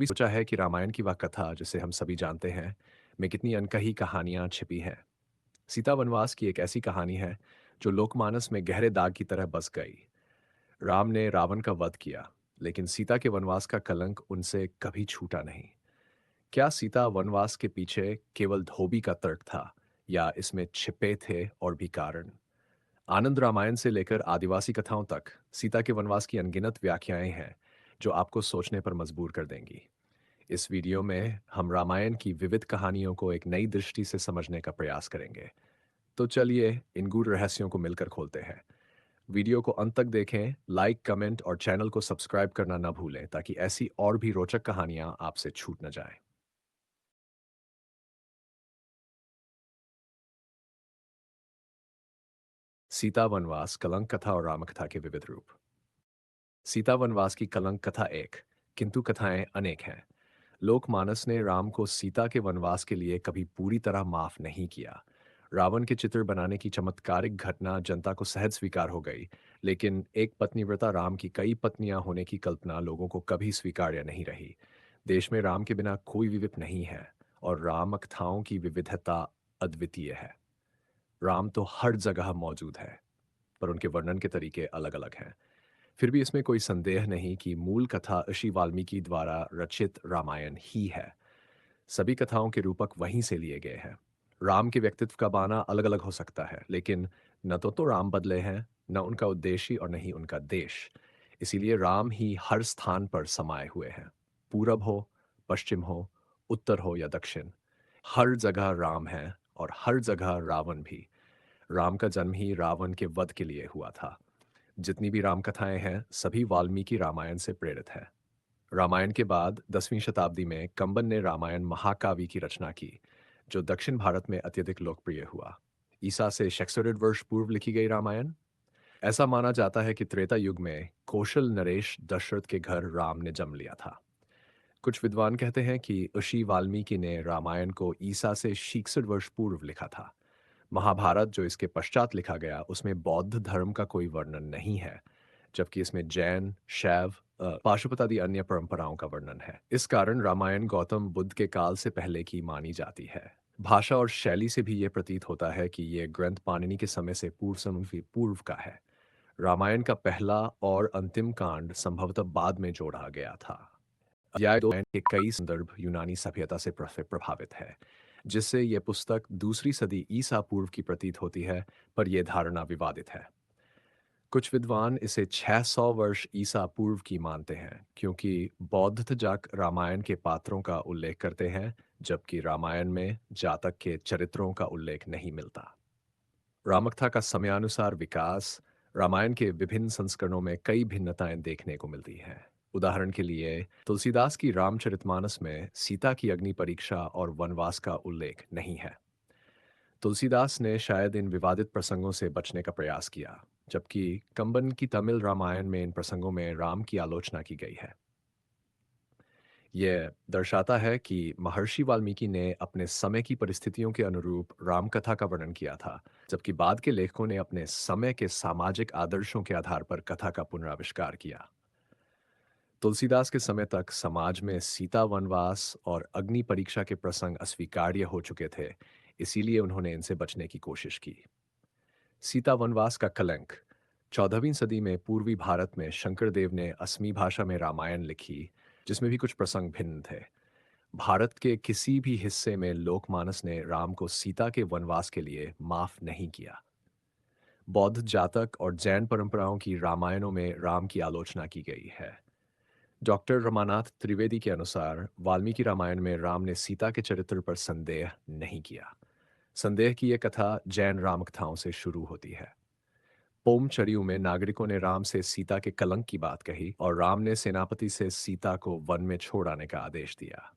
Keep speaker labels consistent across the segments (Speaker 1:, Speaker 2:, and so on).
Speaker 1: भी सोचा है कि रामायण की वह कथा जिसे हम सभी जानते हैं में कितनी अनकही कहानियां छिपी हैं। सीता वनवास की एक ऐसी कहानी है जो लोकमानस में गहरे दाग की तरह बस गई। राम ने रावण का वध किया, लेकिन सीता के वनवास का कलंक उनसे कभी छूटा नहीं। क्या सीता वनवास के पीछे केवल धोबी का तर्क था, या इसमें छिपे थे और भी कारण? आनंद रामायण से लेकर आदिवासी कथाओं तक सीता के वनवास की अनगिनत व्याख्याएं हैं जो आपको सोचने पर मजबूर कर देंगी। इस वीडियो में हम रामायण की विविध कहानियों को एक नई दृष्टि से समझने का प्रयास करेंगे। तो चलिए इन गूढ़ रहस्यों को मिलकर खोलते हैं। वीडियो को अंत तक देखें, लाइक, कमेंट और चैनल को सब्सक्राइब करना न भूलें ताकि ऐसी और भी रोचक कहानियां आपसे छूट न जाएं। सीता वनवास, कलंक कथा और राम कथा के विविध रूप। सीता वनवास की कलंक कथा एक, किंतु कथाएं अनेक हैं। लोकमानस ने राम को सीता के वनवास के लिए कभी पूरी तरह माफ नहीं किया। रावण के चित्र बनाने की चमत्कारिक घटना जनता को सहज स्वीकार हो गई, लेकिन एक पत्नीव्रता राम की कई पत्नियां होने की कल्पना लोगों को कभी स्वीकार्य नहीं रही। देश में राम के बिना कोई विविध नहीं है, और राम कथाओं की विविधता अद्वितीय है। राम तो हर जगह मौजूद है, पर उनके वर्णन के तरीके अलग-अलग हैं। फिर भी इसमें कोई संदेह नहीं कि मूल कथा ऋषि वाल्मीकि द्वारा रचित रामायण ही है। सभी कथाओं के रूपक वहीं से लिए गए हैं। राम के व्यक्तित्व का बाना अलग-अलग हो सकता है, लेकिन न तो राम बदले हैं, न उनका उद्देश्य और न ही उनका देश। इसीलिए राम ही हर स्थान पर समाये हुए हैं। पूरब हो, पश्चिम हो, उत्तर हो या दक्षिण, हर जगह राम है, और हर जगह रावण भी। राम का जन्म ही रावण के वध के लिए हुआ था। जितनी भी राम कथाएं हैं, सभी वाल्मीकि रामायण से प्रेरित है। रामायण के बाद 10वीं शताब्दी में कंबन ने रामायण महाकाव्य की रचना की, जो दक्षिण भारत में अत्यधिक लोकप्रिय हुआ। ईसा से 600 वर्ष पूर्व लिखी गई रामायण। ऐसा माना जाता है कि त्रेता युग में कौशल नरेश दशरथ के घर राम ने जन्म लिया था। कुछ विद्वान कहते हैं कि ऋषि वाल्मीकि ने रामायण को ईसा से 66 वर्ष पूर्व लिखा था। महाभारत, जो इसके पश्चात लिखा गया, उसमें बौद्ध धर्म का कोई वर्णन नहीं है, जबकि इसमें जैन, शैव, पाशुपत आदि अन्य परंपराओं का वर्णन है। इस कारण रामायण गौतम बुद्ध के काल से पहले की मानी जाती है। भाषा और शैली से भी ये प्रतीत होता है कि ये ग्रंथ पाणिनि के समय से पूर्व का है। रामायण का पहला और अंतिम कांड संभवतः बाद में जोड़ा गया था। अध्याय 2 के कई संदर्भ यूनानी सभ्यता से प्रभावित है, जिससे यह पुस्तक दूसरी सदी ईसा पूर्व की प्रतीत होती है, पर यह धारणा विवादित है। कुछ विद्वान इसे 600 वर्ष ईसा पूर्व की मानते हैं, क्योंकि बौद्ध जाक रामायण के पात्रों का उल्लेख करते हैं, जबकि रामायण में जातक के चरित्रों का उल्लेख नहीं मिलता। रामकथा का समयानुसार विकास। रामायण के विभिन्न संस्करणों में कई भिन्नताएं देखने को मिलती हैं। उदाहरण के लिए तुलसीदास की रामचरितमानस में सीता की अग्नि परीक्षा और वनवास का उल्लेख नहीं है। तुलसीदास ने शायद इन विवादित प्रसंगों से बचने का प्रयास किया, जबकि कंबन की तमिल रामायण में इन प्रसंगों में राम की आलोचना की गई है। यह दर्शाता है कि महर्षि वाल्मीकि ने अपने समय की परिस्थितियों के अनुरूप रामकथा का वर्णन किया था, जबकि बाद के लेखकों ने अपने समय के सामाजिक आदर्शों के आधार पर कथा का पुनराविष्कार किया। तुलसीदास के समय तक समाज में सीता वनवास और अग्नि परीक्षा के प्रसंग अस्वीकार्य हो चुके थे, इसीलिए उन्होंने इनसे बचने की कोशिश की। सीता वनवास का कलंक। 14वीं सदी में पूर्वी भारत में शंकरदेव ने असमी भाषा में रामायण लिखी, जिसमें भी कुछ प्रसंग भिन्न थे। भारत के किसी भी हिस्से में लोकमानस ने राम को सीता के वनवास के लिए माफ नहीं किया। बौद्ध जातक और जैन परंपराओं की रामायणों में राम की आलोचना की गई है। डॉक्टर रमानाथ त्रिवेदी के अनुसार वाल्मीकि रामायण में राम ने सीता के चरित्र पर संदेह नहीं किया। संदेह की यह कथा जैन रामकथाओं से शुरू होती है। पोमचरियु में नागरिकों ने राम से सीता के कलंक की बात कही, और राम ने सेनापति से सीता को वन में छोड़ आने का आदेश दिया।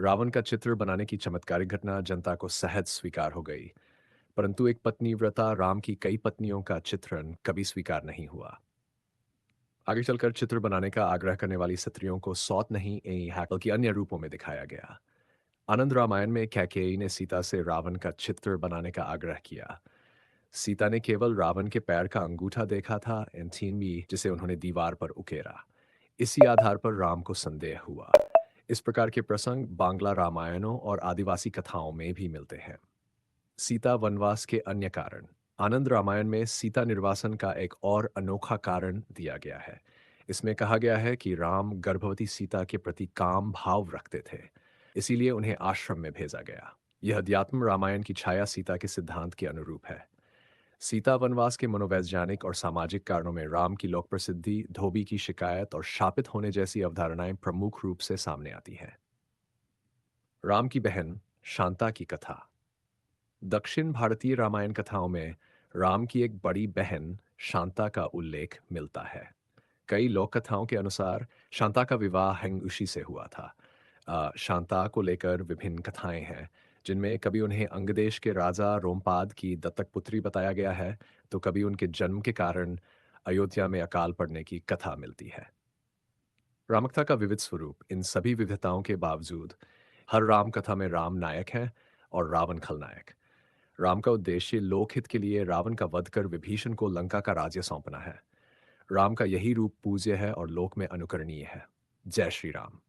Speaker 1: रावण का चित्र बनाने की चमत्कारिक घटना जनता को सहज स्वीकार हो गई, परंतु एक पत्नीव्रता राम की कई पत्नियों का चित्रण कभी स्वीकार नहीं हुआ। आगे चलकर चित्र बनाने का आग्रह करने वाली स्त्रियों को सौत नहीं, हैकल की अन्य रूपों में दिखाया गया। आनंद रामायण में कैकेयी ने सीता से रावण का चित्र बनाने का आग्रह किया। सीता ने केवल रावण के पैर का अंगूठा देखा था, एंथीनवी, जिसे उन्होंने दीवार पर उकेरा। इसी आधार पर राम को संदेह हुआ। इस प्रकार के प्रसंग बांग्ला रामायणों और आदिवासी कथाओं में भी मिलते हैं। सीता वनवास के अन्य कारण। आनंद रामायण में सीता निर्वासन का एक और अनोखा कारण दिया गया है। इसमें कहा गया है कि राम गर्भवती सीता के प्रति काम भाव रखते थे, इसीलिए उन्हें आश्रम में भेजा गया। यह अध्यात्म रामायण की छाया सीता के सिद्धांत के अनुरूप है। सीता वनवास के मनोवैज्ञानिक और सामाजिक कारणों में राम की लोक प्रसिद्धि, धोबी की शिकायत और शापित होने जैसी अवधारणाएं प्रमुख रूप से सामने आती हैं। राम की बहन शांता की कथा। दक्षिण भारतीय रामायण कथाओं में राम की एक बड़ी बहन शांता का उल्लेख मिलता है। कई लोक कथाओं के अनुसार शांता का विवाह हिंगुशी से हुआ था। शांता को लेकर विभिन्न कथाएं हैं, जिनमें कभी उन्हें अंगदेश के राजा रोमपाद की दत्तक पुत्री बताया गया है, तो कभी उनके जन्म के कारण अयोध्या में अकाल पड़ने की कथा मिलती है। रामकथा का विविध स्वरूप। इन सभी विविधताओं के बावजूद हर राम कथा में राम नायक है और रावण खलनायक। राम का उद्देश्य लोकहित के लिए रावण का वध कर विभीषण को लंका का राज्य सौंपना है। राम का यही रूप पूज्य है और लोक में अनुकरणीय है। जय श्री राम।